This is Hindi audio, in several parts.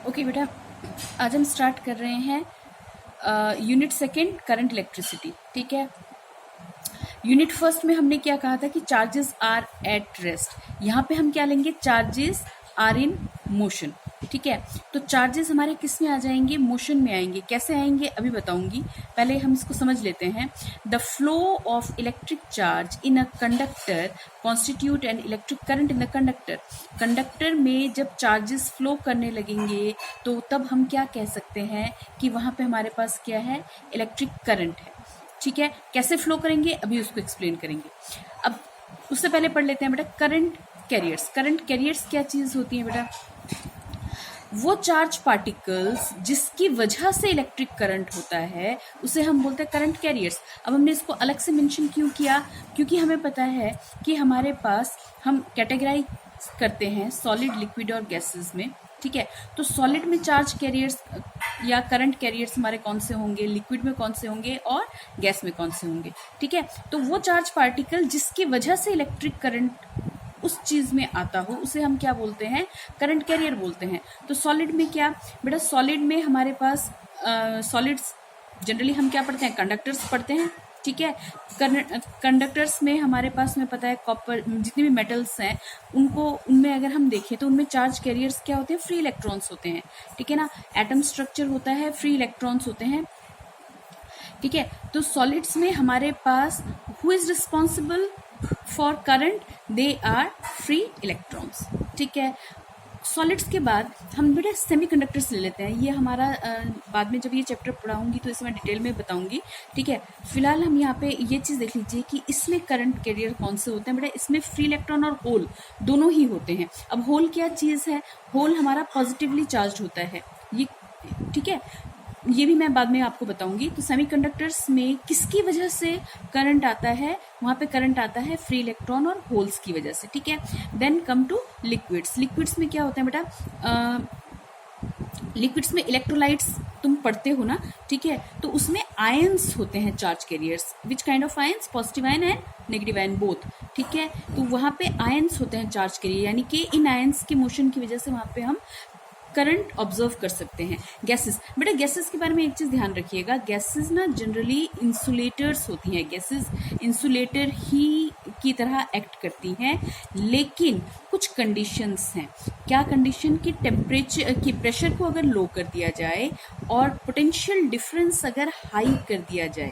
ओके बेटा, आज हम स्टार्ट कर रहे हैं यूनिट सेकेंड करंट इलेक्ट्रिसिटी। ठीक है, यूनिट फर्स्ट में हमने क्या कहा था कि चार्जेस आर एट रेस्ट। यहाँ पे हम क्या लेंगे, चार्जेस आर इन मोशन। ठीक है, तो चार्जेस हमारे किस में आ जाएंगे, मोशन में आएंगे। कैसे आएंगे अभी बताऊंगी, पहले हम इसको समझ लेते हैं। The flow of electric charge in a conductor constitute an electric current in the conductor. Conductor में जब चार्जेस फ्लो करने लगेंगे तो तब हम क्या कह सकते हैं कि वहां पे हमारे पास क्या है, इलेक्ट्रिक करंट है। ठीक है, कैसे फ्लो करेंगे अभी उसको एक्सप्लेन करेंगे। अब उससे पहले पढ़ लेते हैं बेटा करंट कैरियर्स। करंट कैरियर्स क्या चीज होती है बेटा, वो चार्ज पार्टिकल्स जिसकी वजह से इलेक्ट्रिक करंट होता है उसे हम बोलते हैं करंट कैरियर्स। अब हमने इसको अलग से मेंशन क्यों किया, क्योंकि हमें पता है कि हमारे पास हम कैटेगराइज करते हैं सॉलिड, लिक्विड और गैसेस में। ठीक है, तो सॉलिड में चार्ज कैरियर्स या करंट कैरियर्स हमारे कौन से होंगे, लिक्विड में कौन से होंगे और गैस में कौन से होंगे। ठीक है, तो वो चार्ज पार्टिकल जिसकी वजह से इलेक्ट्रिक करंट उस चीज में आता हो उसे हम क्या बोलते हैं, करंट कैरियर बोलते हैं। तो सॉलिड में क्या बेटा, सॉलिड में हमारे पास सॉलिड्स जनरली हम क्या पढ़ते हैं, कंडक्टर्स पढ़ते हैं। ठीक है, कंडक्टर्स में हमारे पास में पता है कॉपर, जितने भी मेटल्स हैं उनको, उनमें अगर हम देखें तो उनमें चार्ज कैरियर्स क्या होते हैं, फ्री इलेक्ट्रॉन्स होते हैं। ठीक है ना, एटम स्ट्रक्चर होता है, फ्री इलेक्ट्रॉन्स होते हैं। ठीक है, तो सॉलिड्स में हमारे पास who is responsible for current, they are free electrons. ठीक है, सॉलिड्स के बाद हम बेटा सेमीकंडक्टर्स ले लेते हैं। ये हमारा बाद में जब ये चैप्टर पढ़ाऊंगी तो इसमें डिटेल में बताऊंगी। ठीक है, फिलहाल हम यहाँ पे ये चीज़ देख लीजिए कि इसमें करंट कैरियर कौन से होते हैं बेटा, इसमें फ्री इलेक्ट्रॉन और होल दोनों ही होते हैं। अब होल क्या चीज़ है, होल हमारा पॉजिटिवली चार्ज होता है ये। ठीक है, ये भी मैं बाद में आपको बताऊंगी। तो सेमीकंडक्टर्स में किसकी वजह से करंट आता है, वहां पे करंट आता है फ्री इलेक्ट्रॉन और होल्स की वजह से। ठीक है, then come to liquids. Liquids में क्या होता है बेटा, लिक्विड्स में इलेक्ट्रोलाइट्स तुम पढ़ते हो ना। ठीक है, तो उसमें आयंस होते हैं charge carriers. Which kind of ions, positive ion and negative ion both. ठीक है, तो वहां पे आयंस होते हैं चार्ज कैरियर, यानी कि इन आयंस की मोशन की वजह से वहां पे हम करंट ऑब्जर्व कर सकते हैं। गैसेस, बेटा गैसेस के बारे में एक चीज ध्यान रखिएगा, गैसेस ना जनरली इंसुलेटर्स होती हैं। गैसेस इंसुलेटर ही की तरह एक्ट करती हैं, लेकिन कुछ कंडीशंस हैं। क्या कंडीशन, की टेम्परेचर की प्रेशर को अगर लो कर दिया जाए और पोटेंशियल डिफरेंस अगर हाई कर दिया जाए।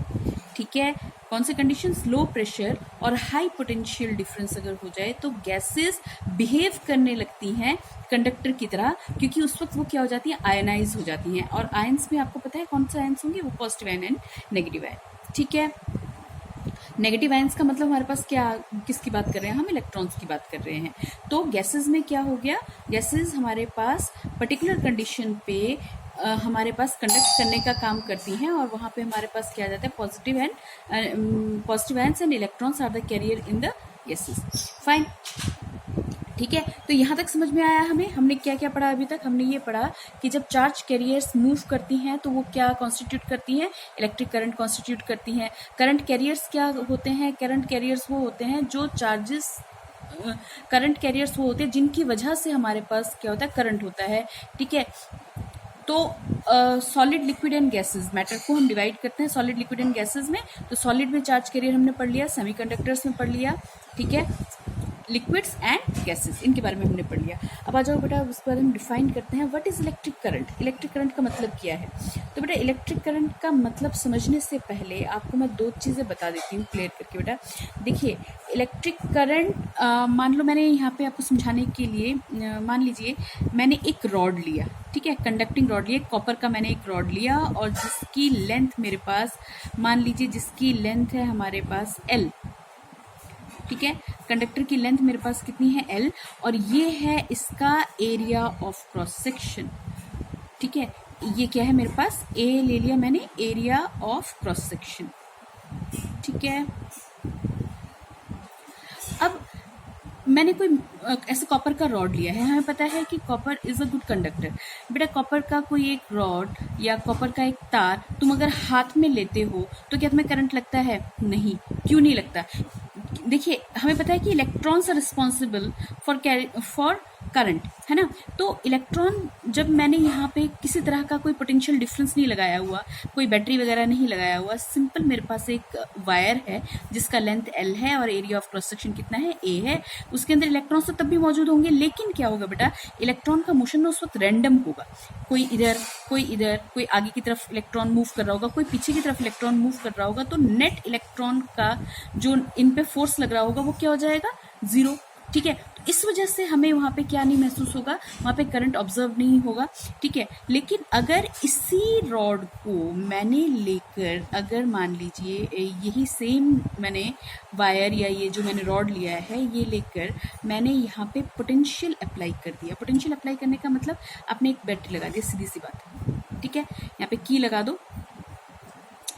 ठीक है, कौन से कंडीशंस, लो प्रेशर और हाई पोटेंशियल डिफरेंस अगर हो जाए तो गैसेस बिहेव करने लगती हैं कंडक्टर की तरह, क्योंकि उस वक्त वो क्या हो जाती है, आयनाइज हो जाती हैं। और आयंस में आपको पता है कौन से आयंस होंगे, वो positive ion and negative ion. ठीक है, नेगेटिव आयंस का मतलब हमारे पास क्या, किसकी बात कर रहे हैं हम, इलेक्ट्रॉन्स की बात कर रहे हैं। तो गैसेस में क्या हो गया, गैसेस हमारे पास पर्टिकुलर कंडीशन पे हमारे पास कंडक्ट करने का काम करती हैं और वहां पे हमारे पास क्या आ जाता है, positive ions and electrons are the carrier in the gases. Fine, ठीक है, तो यहाँ तक समझ में आया हमें। हमने क्या क्या पढ़ा अभी तक, हमने ये पढ़ा कि जब चार्ज कैरियर्स मूव करती हैं तो वो क्या कॉन्स्टिट्यूट करती हैं, इलेक्ट्रिक करंट कॉन्स्टिट्यूट करती हैं। करंट कैरियर्स क्या होते हैं, करंट कैरियर्स वो होते हैं जो चार्जेस, करंट कैरियर्स वो होते हैं जिनकी वजह से हमारे पास क्या होता है, करंट होता है। ठीक है, तो solid, liquid and gases, matter को हम डिवाइड करते हैं सॉलिड, लिक्विड एंड गैसेस में। तो सॉलिड में चार्ज कैरियर हमने पढ़ लिया, सेमीकंडक्टर्स में पढ़ लिया। ठीक है, लिक्विड्स एंड गैसेस, इनके बारे में हमने पढ़ लिया। अब आ जाओ बेटा उसके बाद हम डिफाइन करते हैं what is electric current. Electric current का मतलब क्या है। तो बेटा इलेक्ट्रिक करंट का मतलब समझने से पहले आपको मैं दो चीज़ें बता देती हूँ क्लियर करके। बेटा देखिए, इलेक्ट्रिक करंट, मान लो मैंने यहाँ पे आपको समझाने के लिए, मान लीजिए मैंने एक रॉड लिया। ठीक है, कंडक्टिंग रॉड लिया, कॉपर का मैंने एक रॉड लिया और जिसकी लेंथ मेरे पास, मान लीजिए जिसकी लेंथ है हमारे पास L। ठीक है, कंडक्टर की लेंथ मेरे पास कितनी है, L, और ये है इसका एरिया ऑफ क्रॉस सेक्शन। ठीक है, ये क्या है मेरे पास, A ले लिया मैंने, एरिया ऑफ क्रॉस सेक्शन। ठीक है, अब मैंने कोई ऐसे कॉपर का रॉड लिया है, हमें पता है कि copper is a good conductor. बेटा कॉपर का कोई एक रॉड या कॉपर का एक तार तुम अगर हाथ में लेते हो तो क्या तुम्हें करंट लगता है, नहीं। क्यों नहीं लगता, देखिए हमें पता है कि electrons are responsible for current, है ना। तो इलेक्ट्रॉन, जब मैंने यहाँ पे किसी तरह का कोई पोटेंशियल डिफरेंस नहीं लगाया हुआ, कोई बैटरी वगैरह नहीं लगाया हुआ, सिंपल मेरे पास एक वायर है जिसका लेंथ L है और एरिया ऑफ क्रॉस सेक्शन कितना है, A है। उसके अंदर इलेक्ट्रॉन्स तो तब भी मौजूद होंगे, लेकिन क्या होगा बेटा, इलेक्ट्रॉन का मोशन उस वक्त रैंडम होगा। कोई इधर, कोई इधर, कोई आगे की तरफ इलेक्ट्रॉन मूव कर रहा होगा, कोई पीछे की तरफ इलेक्ट्रॉन मूव कर रहा होगा। तो नेट इलेक्ट्रॉन का जो इन पे फोर्स लग रहा होगा वो क्या हो जाएगा, 0। ठीक है, तो इस वजह से हमें वहाँ पे क्या नहीं महसूस होगा, वहाँ पे करंट ऑब्जर्व नहीं होगा। ठीक है, लेकिन अगर इसी रॉड को मैंने लेकर, अगर मान लीजिए यही सेम मैंने वायर या ये जो मैंने रॉड लिया है ये लेकर मैंने यहाँ पे पोटेंशियल अप्लाई कर दिया। पोटेंशियल अप्लाई करने का मतलब आपने एक बैटरी लगा दी, सीधी सी बात है। ठीक है, यहाँ पे की लगा दो।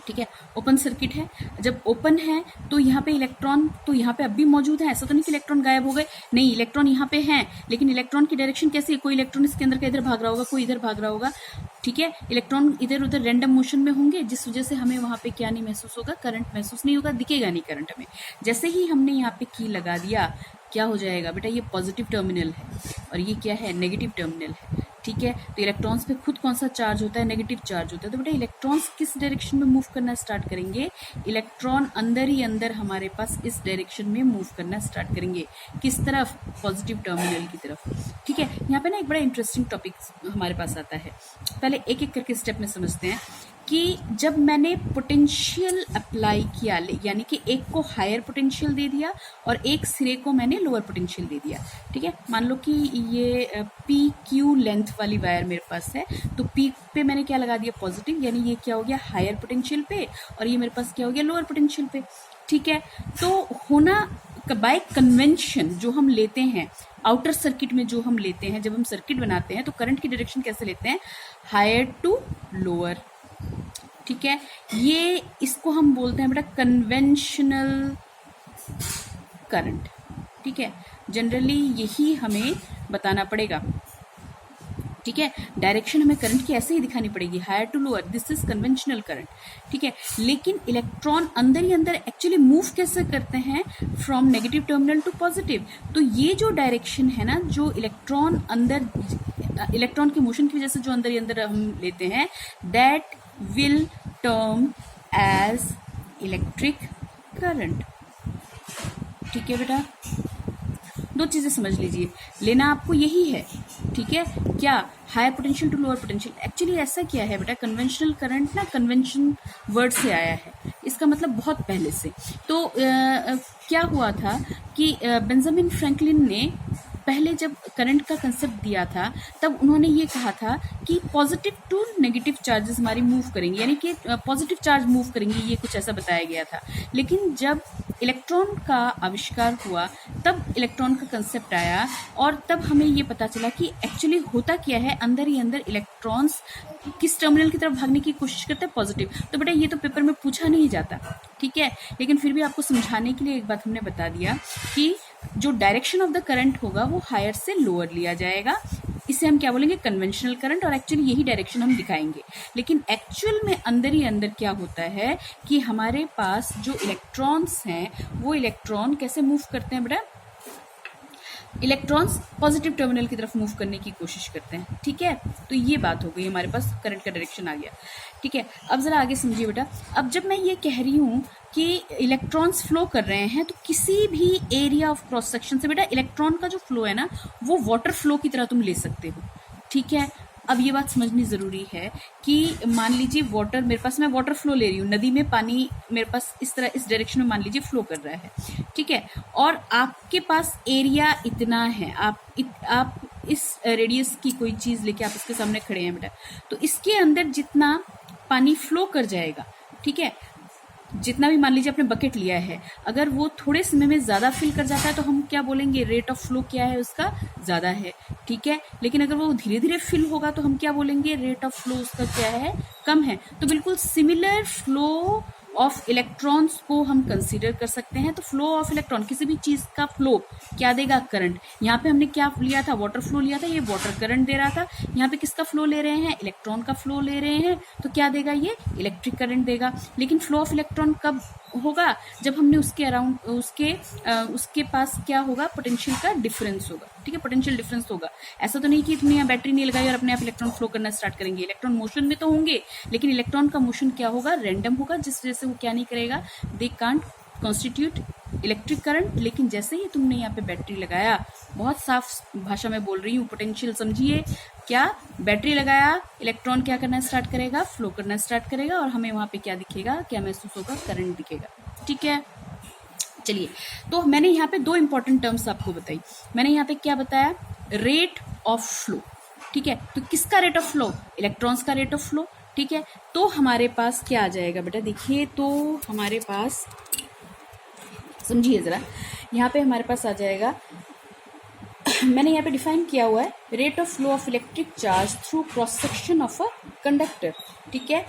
ठीक है, ओपन सर्किट है। जब ओपन है तो यहाँ पे इलेक्ट्रॉन तो यहाँ पे अब भी मौजूद है, ऐसा तो नहीं कि इलेक्ट्रॉन गायब हो गए, नहीं, इलेक्ट्रॉन यहाँ पे हैं, लेकिन इलेक्ट्रॉन की डायरेक्शन कैसी है, कोई इलेक्ट्रॉन इसके अंदर का इधर भाग रहा होगा, कोई इधर भाग रहा होगा। ठीक है, इलेक्ट्रॉन इधर उधर रैंडम मोशन में होंगे, जिस वजह से हमें वहाँ पे क्या नहीं महसूस होगा, करंट महसूस नहीं होगा, दिखेगा नहीं करंट हमें। जैसे ही हमने यहाँ पे की लगा दिया, क्या हो जाएगा बेटा, ये पॉजिटिव टर्मिनल है और ये क्या है, नेगेटिव टर्मिनल है। ठीक है, तो इलेक्ट्रॉन्स पे खुद कौन सा चार्ज होता है, नेगेटिव चार्ज होता है। तो बेटा इलेक्ट्रॉन्स किस डायरेक्शन में मूव करना स्टार्ट करेंगे, इलेक्ट्रॉन अंदर ही अंदर हमारे पास इस डायरेक्शन में मूव करना स्टार्ट करेंगे, किस तरफ, पॉजिटिव टर्मिनल की तरफ। ठीक है, यहाँ पे ना एक बड़ा इंटरेस्टिंग टॉपिक हमारे पास आता है, पहले एक एक करके स्टेप में समझते हैं कि जब मैंने पोटेंशियल अप्लाई किया, यानी कि एक को हायर पोटेंशियल दे दिया और एक सिरे को मैंने लोअर पोटेंशियल दे दिया। ठीक है, मान लो कि ये पी क्यू लेंथ वाली वायर मेरे पास है, तो पी पे मैंने क्या लगा दिया, पॉजिटिव, यानी ये क्या हो गया, हायर पोटेंशियल पे, और ये मेरे पास क्या हो गया, लोअर पोटेंशियल पे। ठीक है, तो होना बाय कन्वेंशन जो हम लेते हैं आउटर सर्किट में, जो हम लेते हैं जब हम सर्किट बनाते हैं, तो करंट की डायरेक्शन कैसे लेते हैं, हायर टू लोअर। ठीक है, ये इसको हम बोलते हैं बेटा कन्वेंशनल करंट। ठीक है, जनरली यही हमें बताना पड़ेगा। ठीक है, डायरेक्शन हमें करंट की ऐसे ही दिखानी पड़ेगी, higher to lower, this is conventional current. ठीक है, लेकिन इलेक्ट्रॉन अंदर ही अंदर एक्चुअली मूव कैसे करते हैं, from negative terminal to positive. तो ये जो डायरेक्शन है ना, जो इलेक्ट्रॉन अंदर, इलेक्ट्रॉन की मोशन की वजह से जो अंदर ही अंदर हम लेते हैं, that will term as electric current. ठीक है बेटा, दो चीजें समझ लीजिए, लेना आपको यही है। ठीक है, क्या, higher potential to lower potential. Actually ऐसा क्या है बेटा, कन्वेंशनल करंट ना कन्वेंशन वर्ड से आया है, इसका मतलब बहुत पहले से। तो क्या हुआ था कि बेंजामिन फ्रैंकलिन ने पहले जब करंट का कंसेप्ट दिया था, तब उन्होंने ये कहा था कि पॉजिटिव टू नेगेटिव चार्जेस हमारी मूव करेंगे, यानी कि पॉजिटिव चार्ज मूव करेंगे, ये कुछ ऐसा बताया गया था। लेकिन जब इलेक्ट्रॉन का आविष्कार हुआ, तब इलेक्ट्रॉन का कंसेप्ट आया, और तब हमें ये पता चला कि एक्चुअली होता क्या है, अंदर ही अंदर इलेक्ट्रॉन्स किस टर्मिनल की तरफ भागने की कोशिश करते हैं, पॉजिटिव। तो बेटा ये तो पेपर में पूछा नहीं जाता, ठीक है, लेकिन फिर भी आपको समझाने के लिए एक बात हमने बता दिया कि जो डायरेक्शन ऑफ द करंट होगा वो हायर से लोअर लिया जाएगा, इसे हम क्या बोलेंगे, कन्वेंशनल करंट, और एक्चुअली यही डायरेक्शन हम दिखाएंगे। लेकिन एक्चुअल में अंदर ही अंदर क्या होता है कि हमारे पास जो इलेक्ट्रॉन्स हैं, वो इलेक्ट्रॉन कैसे मूव करते हैं बेटा, इलेक्ट्रॉन्स पॉजिटिव टर्मिनल की तरफ मूव करने की कोशिश करते हैं। ठीक है, तो ये बात हो गई, हमारे पास करंट का डायरेक्शन आ गया। ठीक है, अब जरा आगे समझिए बेटा, अब जब मैं ये कह रही हूँ कि इलेक्ट्रॉन्स फ्लो कर रहे हैं, तो किसी भी एरिया ऑफ क्रॉस सेक्शन से बेटा इलेक्ट्रॉन का जो फ्लो है ना, वो वाटर फ्लो की तरह तुम ले सकते हो। ठीक है, अब ये बात समझनी ज़रूरी है कि मान लीजिए वाटर, मेरे पास मैं वाटर फ्लो ले रही हूँ, नदी में पानी मेरे पास इस तरह इस डायरेक्शन में मान लीजिए फ्लो कर रहा है। ठीक है, और आपके पास एरिया इतना है, आप इस रेडियस की कोई चीज़ लेके आप इसके सामने खड़े हैं बेटा, तो इसके अंदर जितना पानी फ्लो कर जाएगा, ठीक है, जितना भी मान लीजिए आपने बकेट लिया है, अगर वो थोड़े समय में ज़्यादा फिल कर जाता है तो हम क्या बोलेंगे, रेट ऑफ फ्लो क्या है उसका, ज़्यादा है। ठीक है, लेकिन अगर वो धीरे धीरे फिल होगा तो हम क्या बोलेंगे, रेट ऑफ फ्लो उसका क्या है, कम है। तो बिल्कुल सिमिलर फ्लो ऑफ इलेक्ट्रॉन्स को हम कंसीडर कर सकते हैं। तो फ्लो ऑफ इलेक्ट्रॉन, किसी भी चीज़ का फ्लो क्या देगा, करंट। यहाँ पे हमने क्या लिया था, वाटर फ्लो लिया था, ये वाटर करंट दे रहा था। यहाँ पे किसका फ्लो ले रहे हैं, इलेक्ट्रॉन का फ्लो ले रहे हैं, तो क्या देगा, ये इलेक्ट्रिक करंट देगा। लेकिन फ्लो ऑफ इलेक्ट्रॉन कब होगा जब हमने उसके अराउंड उसके पास क्या होगा, पोटेंशियल का डिफरेंस होगा, ठीक है, पोटेंशियल डिफरेंस होगा। ऐसा तो नहीं कि तुमने यहाँ बैटरी नहीं लगाई और अपने आप इलेक्ट्रॉन फ्लो करना स्टार्ट करेंगे, इलेक्ट्रॉन मोशन में तो होंगे, लेकिन इलेक्ट्रॉन का मोशन क्या होगा, रैंडम होगा, जिस वजह से वो क्या नहीं करेगा, they can't constitute electric current. लेकिन जैसे ही तुमने यहाँ पे बैटरी लगाया, बहुत साफ भाषा में बोल रही हूँ, पोटेंशियल समझिए, क्या बैटरी लगाया, इलेक्ट्रॉन क्या करना स्टार्ट करेगा, फ्लो करना स्टार्ट करेगा, और हमें वहाँ पे क्या दिखेगा, क्या महसूस होगा, करंट दिखेगा, ठीक है। चलिए, तो मैंने यहाँ पे दो इंपॉर्टेंट टर्म्स आपको बताई। मैंने यहाँ पे क्या बताया, रेट ऑफ फ्लो, ठीक है। तो किसका रेट ऑफ फ्लो, इलेक्ट्रॉन्स का रेट ऑफ फ्लो, ठीक है। तो हमारे पास क्या आ जाएगा बेटा, देखिए, तो हमारे पास समझिए जरा, यहाँ पे हमारे पास आ जाएगा, मैंने यहाँ पे डिफाइन किया हुआ है, rate of flow of electric charge through cross section of a conductor, ठीक है।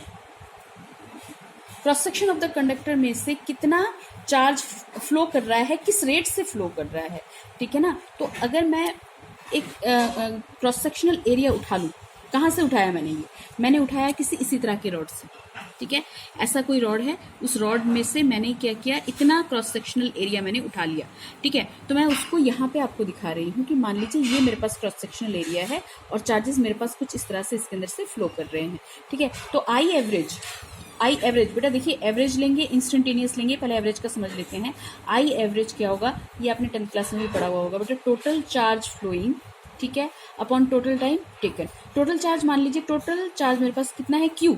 Cross section of the conductor में से कितना चार्ज फ्लो कर रहा है, किस रेट से फ्लो कर रहा है, ठीक है ना। तो अगर मैं एक क्रॉस सेक्शनल एरिया उठा लूँ, कहाँ से उठाया मैंने उठाया किसी इसी तरह के रॉड से, ठीक है। ऐसा कोई रॉड है, उस रॉड में से मैंने क्या किया, इतना क्रॉस सेक्शनल एरिया मैंने उठा लिया, ठीक है। तो मैं उसको यहाँ पे आपको दिखा रही हूँ कि मान लीजिए ये मेरे पास क्रॉस सेक्शनल एरिया है और चार्जेस मेरे पास कुछ इस तरह से इसके अंदर से फ्लो कर रहे हैं, ठीक है। तो आई एवरेज बेटा देखिए, एवरेज लेंगे, इंस्टेंटेनियस लेंगे, पहले एवरेज का समझ लेते हैं। आई एवरेज क्या होगा, ये आपने 10th क्लास में भी पढ़ा हुआ होगा बेटा, टोटल चार्ज फ्लोइंग, ठीक है, upon total time taken. Total charge मान लीजिए, टोटल चार्ज मेरे पास कितना है, Q,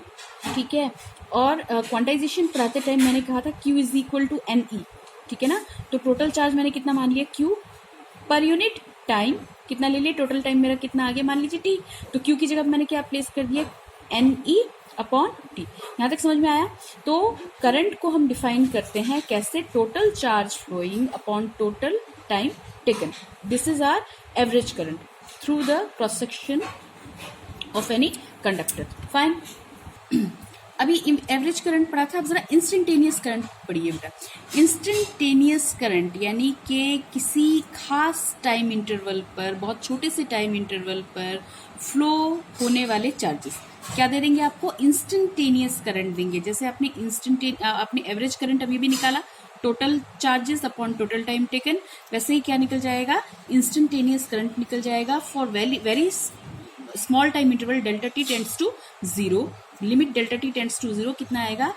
ठीक है। और क्वांटाइजेशन पढ़ाते टाइम मैंने कहा था Q is equal to NE, ठीक है ना। तो टोटल चार्ज मैंने कितना मान लिया, Q पर यूनिट टाइम कितना ले लिया, टोटल टाइम मेरा कितना आ गया, मान लीजिए T। तो Q की जगह मैंने क्या प्लेस कर दिया, NE अपॉन T। यहाँ तक समझ में आया। तो करंट को हम डिफाइन करते हैं कैसे, total charge flowing upon total time taken. This is our average current through the cross section of any conductor, fine. अभी एवरेज करंट पढ़ा था, अब जरा इंस्टेंटेनियस करंट पढ़िए बेटा। इंस्टेंटेनियस करंट यानी कि किसी खास टाइम इंटरवल पर, बहुत छोटे से टाइम इंटरवल पर फ्लो होने वाले चार्जेस क्या दे देंगे आपको, इंस्टेंटेनियस करंट देंगे। जैसे आपने एवरेज करंट अभी भी निकाला, total charges upon total time taken, वैसे ही क्या निकल जाएगा, इंस्टेंटेनियस करंट निकल जाएगा for very small time interval, delta T tends to 0, limit delta T tends to 0 कितना आएगा,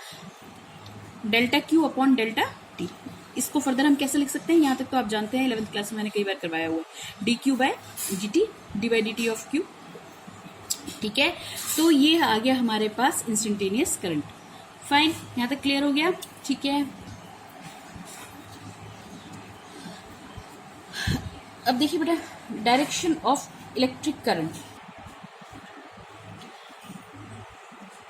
delta Q upon delta T. इसको फर्दर हम कैसे लिख सकते हैं, यहाँ तक तो आप जानते हैं, 11th क्लास में मैंने कई बार करवाया हुआ, D Q by G T, D by D T of Q, ठीक है। तो ये आ गया हमारे पास इंस्टेंटेनियस करंट, फाइन, यहाँ तक क्लियर हो गया, ठीक है। अब देखिए बेटा, डायरेक्शन ऑफ इलेक्ट्रिक करंट,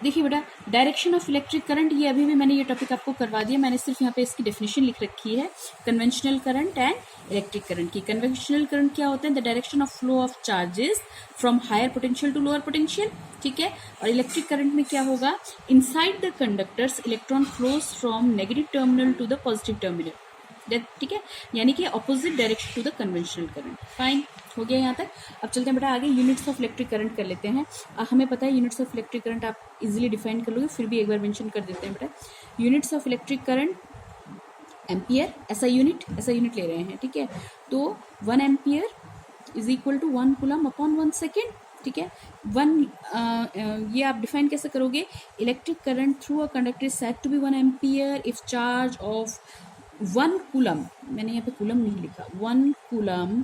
देखिए बेटा, डायरेक्शन ऑफ इलेक्ट्रिक करंट, ये अभी भी मैंने ये टॉपिक आपको करवा दिया, मैंने सिर्फ यहाँ पे इसकी डेफिनेशन लिख रखी है, conventional current and electric current की। कन्वेंशनल करंट क्या होता है, the direction of flow of charges from higher potential to lower potential, ठीक है। और इलेक्ट्रिक करंट में क्या होगा, inside the conductors electron flows from negative terminal to the positive terminal, ठीक है, यानी कि opposite direction to the conventional current, fine, हो गया यहाँ तक। अब चलते हैं बेटा आगे, यूनिट्स ऑफ इलेक्ट्रिक करंट कर लेते हैं। हमें पता है यूनिट्स ऑफ इलेक्ट्रिक करंट आप इजीली डिफाइन कर लोगे, फिर भी एक बार मेंशन कर देते हैं बेटा। Units of electric current, ampere, ऐसा यूनिट ले रहे हैं, ठीक है। तो 1 ampere is equal to 1 coulomb upon 1 second, ठीक है। ये आप डिफाइन कैसे करोगे, electric current through a conductor is said to be 1 ampere if charge of 1 coulomb, मैंने यहाँ पे कूलम नहीं लिखा, 1 coulomb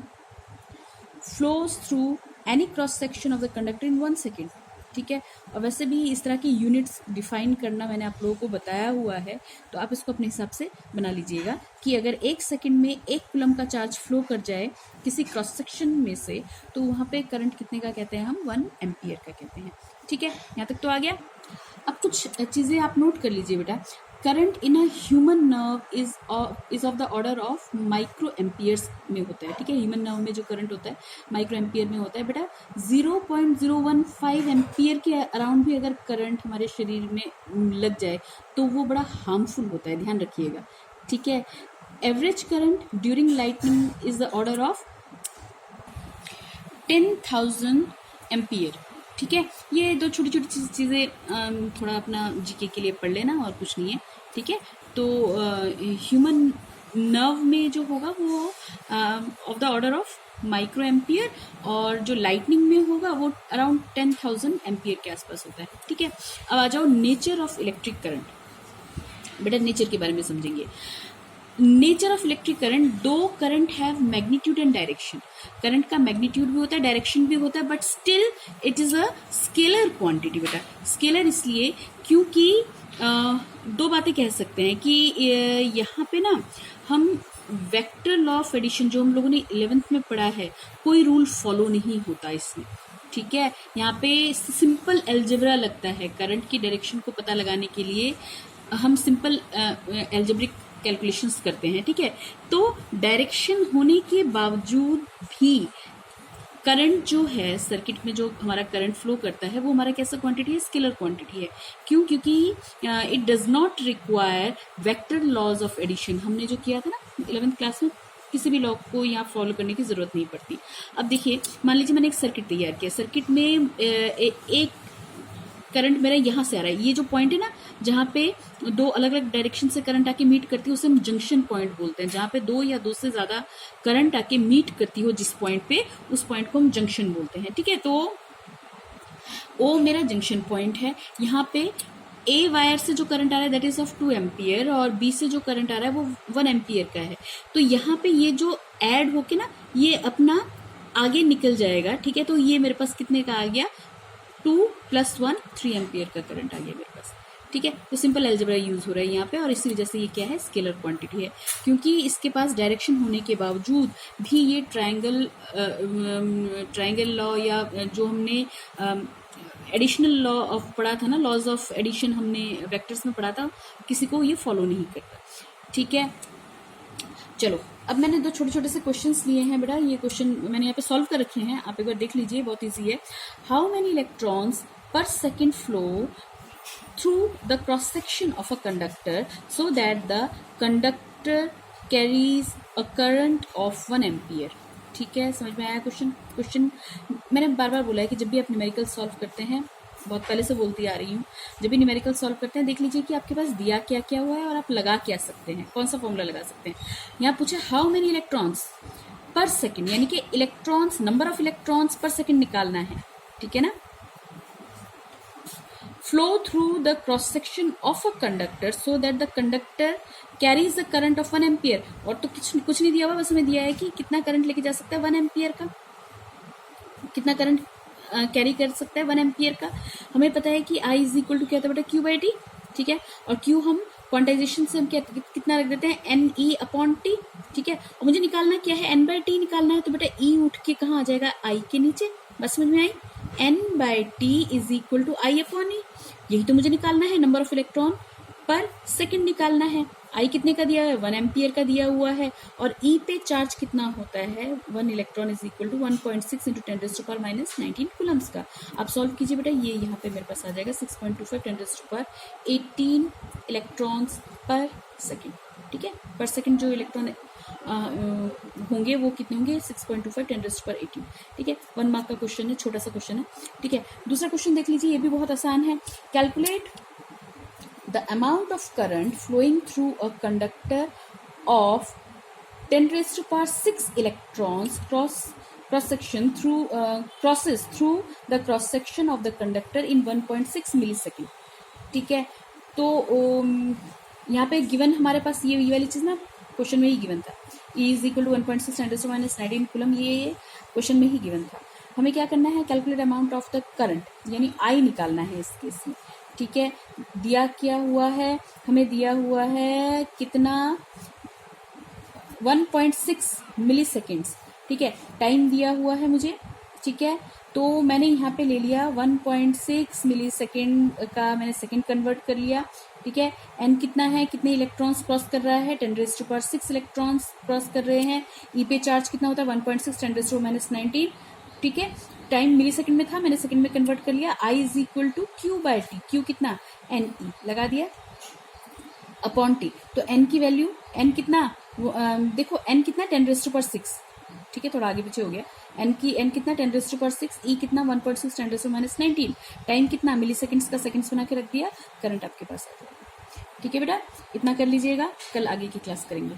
flows through any cross section of the conductor in 1 second, ठीक है। और वैसे भी इस तरह की यूनिट्स डिफाइन करना मैंने आप लोगों को बताया हुआ है, तो आप इसको अपने हिसाब से बना लीजिएगा कि अगर 1 सेकेंड में 1 कूलम का चार्ज फ्लो कर जाए किसी क्रॉस सेक्शन में से, तो वहाँ पे करंट कितने का कहते हैं हम, 1 एम्पियर का कहते हैं, ठीक है। यहाँ तक तो आ गया। अब कुछ चीज़ें आप नोट कर लीजिए बेटा। Current in a human nerve is of the order of micro amperes में होता है, ठीक है। ह्यूमन नर्व में जो करंट होता है माइक्रो एम्पियर में होता है बेटा। 0.015 एम्पियर के अराउंड भी अगर करंट हमारे शरीर में लग जाए तो वो बड़ा हार्मफुल होता है, ध्यान रखिएगा, ठीक है। Average current during lightning is the order of 10,000 ampere, ठीक है। ये दो छोटी छोटी चीज़ें थोड़ा अपना जीके के लिए पढ़ लेना और कुछ नहीं है, ठीक है। तो ह्यूमन नर्व में जो होगा वो of the order of micro ampere, और जो लाइटनिंग में होगा वो अराउंड 10,000 एम्पियर के आसपास होता है। ठीक है, अब आ जाओ नेचर ऑफ इलेक्ट्रिक करंट। बेटा नेचर के बारे में समझेंगे। नेचर ऑफ इलेक्ट्रिक करंट, दो current have magnitude and direction. Current का मैग्नीट्यूड भी होता है, डायरेक्शन भी होता है, but still it is a scalar quantity. बेटा स्केलर इसलिए क्योंकि दो बातें कह सकते हैं कि यहाँ पे ना हम वेक्टर लॉ ऑफ एडिशन जो हम लोगों ने 11th में पढ़ा है, कोई रूल फॉलो नहीं होता इसमें। ठीक है, यहाँ पे सिंपल एल्जेब्रा लगता है। करंट की डायरेक्शन को पता लगाने के लिए हम सिंपल एल्जेब्रिक कैलकुलेशंस करते हैं। ठीक है, तो डायरेक्शन होने के बावजूद भी करंट जो है सर्किट में, जो हमारा करंट फ्लो करता है वो हमारा कैसा क्वांटिटी है, स्केलर क्वांटिटी है। क्यों? क्योंकि it does not require vector laws of addition. हमने जो किया था ना 11th क्लास में, किसी भी लॉ को यहाँ फॉलो करने की जरूरत नहीं पड़ती। अब देखिए, मान लीजिए मैंने एक सर्किट तैयार किया, सर्किट में एक करंट मेरा यहाँ से आ रहा है। ये जो पॉइंट है ना जहाँ पे दो अलग अलग डायरेक्शन से करंट आके मीट करती है, उसे हम जंक्शन पॉइंट बोलते हैं। जहाँ पे दो या दो से ज्यादा करंट आके मीट करती हो जिस पॉइंट पे, उस पॉइंट को हम जंक्शन बोलते हैं। ठीक है, तो ओ मेरा जंक्शन पॉइंट है। यहाँ पे ए वायर से जो करंट आ रहा है दैट इज ऑफ 2 एम्पियर, और बी से जो करंट आ रहा है वो 1 एम्पियर का है। तो यहाँ पे ये जो ऐड होके ना ये अपना आगे निकल जाएगा। ठीक है, तो ये मेरे पास कितने का आ गया, 2 + 1 3 एम्पियर का करंट आ गया मेरे पास। ठीक है, तो सिंपल एल्जेब्रा यूज हो रहा है यहाँ पे, और इसी वजह से ये क्या है, स्केलर क्वांटिटी है। क्योंकि इसके पास डायरेक्शन होने के बावजूद भी ये ट्रायंगल लॉ या जो हमने एडिशनल लॉ ऑफ पढ़ा था ना, लॉज ऑफ एडिशन हमने वेक्टर्स में पढ़ा था, किसी को ये फॉलो नहीं करता। ठीक है, चलो अब मैंने दो छोटे छोटे से क्वेश्चंस लिए हैं बेटा। ये क्वेश्चन मैंने यहाँ पे सॉल्व कर रखे हैं, आप एक बार देख लीजिए, बहुत इजी है। हाउ मेनी इलेक्ट्रॉन्स पर second flow through the cross section of a conductor so that the conductor carries a current of 1 ampere। ठीक है, समझ में आया क्वेश्चन? मैंने बार बार बोला है कि जब भी आप न्यूमेरिकल सॉल्व करते हैं, बहुत पहले से बोलती आ रही हूँ, जब भी न्यूमेरिकल सॉल्व करते हैं देख लीजिए कि आपके पास दिया क्या क्या हुआ है और आप लगा क्या सकते हैं, कौन सा फॉर्मूला लगा सकते हैं। यहाँ पूछे हाउ मेनी इलेक्ट्रॉन्स पर सेकेंड, यानी कि इलेक्ट्रॉन्स, नंबर ऑफ इलेक्ट्रॉन्स पर सेकेंड निकालना है। ठीक है ना, flow through the cross section of a conductor so that the conductor carries the current of 1 ampere। और तो कुछ नहीं दिया हुआ, बस हमें दिया है कि कितना करंट लेके जा सकता है 1 एम्पियर का, कितना करंट कैरी कर सकता है 1 एम्पियर का। हमें पता है कि I इज इक्वल टू क्या था बेटा, Q/T। ठीक है, और Q हम क्वांटाइजेशन से हम क्या कितना रख देते हैं, NE/T। ठीक है, और मुझे निकालना क्या है, N/T निकालना है। तो बेटा E उठ के कहाँ आ जाएगा, I के नीचे। बस समझ में आई, N/T is equal to I/E। यही तो मुझे निकालना है, नंबर ऑफ इलेक्ट्रॉन पर सेकंड निकालना है। I कितने का दिया है, 1 एम्पियर का दिया हुआ है, और E पे चार्ज कितना होता है, 1 electron is equal to 1.6 × 10⁻⁻19 coulombs का। आप सॉल्व कीजिए बेटा, ये यहाँ पे मेरे पास आ जाएगा 6.25 10⁻18 इलेक्ट्रॉन्स पर सेकेंड। ठीक है, पर सेकेंड जो इलेक्ट्रॉन होंगे वो कितने होंगे, 6.25 10⁻18। ठीक है, 1 मार्क का क्वेश्चन है, छोटा सा क्वेश्चन है। ठीक है, दूसरा क्वेश्चन देख लीजिए, ये भी बहुत आसान है। Calculate the amount of current flowing through a conductor of 10⁻6 electrons cross section through crosses through the cross section of the conductor in 1.6 millisecond। ठीक है, तो यहाँ पे गिवन हमारे पास ये वाली चीज ना क्वेश्चन में ही गिवन था, E is equal to 1.6 10⁻19 coulomb, ये क्वेश्चन में ही गिवन था। हमें क्या करना है, calculate amount of the current, यानी I निकालना है इस केस में। ठीक है, दिया क्या हुआ है, हमें दिया हुआ है कितना, 1.6 मिली सेकेंड्स। ठीक है, टाइम दिया हुआ है मुझे। ठीक है, तो मैंने यहाँ पे ले लिया 1.6 मिली सेकेंड का, मैंने सेकेंड कन्वर्ट कर लिया। ठीक है, एन कितना है, कितने इलेक्ट्रॉन्स क्रॉस कर रहा है, 10⁻6 इलेक्ट्रॉन्स क्रॉस कर रहे हैं। ई पे चार्ज कितना होता है, 1.6 10⁻⁻19। ठीक है, टाइम मिली सेकेंड में था, मैंने सेकेंड में कन्वर्ट कर लिया। I is equal to Q/T, Q कितना, NE लगा दिया अपॉन T। तो N की वैल्यू, N कितना, देखो N कितना 10⁻6। ठीक है, थोड़ा आगे पीछे हो गया, N कितना 10⁻6, E कितना 1.6 10⁻⁻19। टाइम कितना, मिली सेकेंड्स का सेकेंड्स बना के रख दिया, करंट आपके पास आ जाएगा। ठीक है बेटा, इतना कर लीजिएगा, कल आगे की क्लास करेंगे।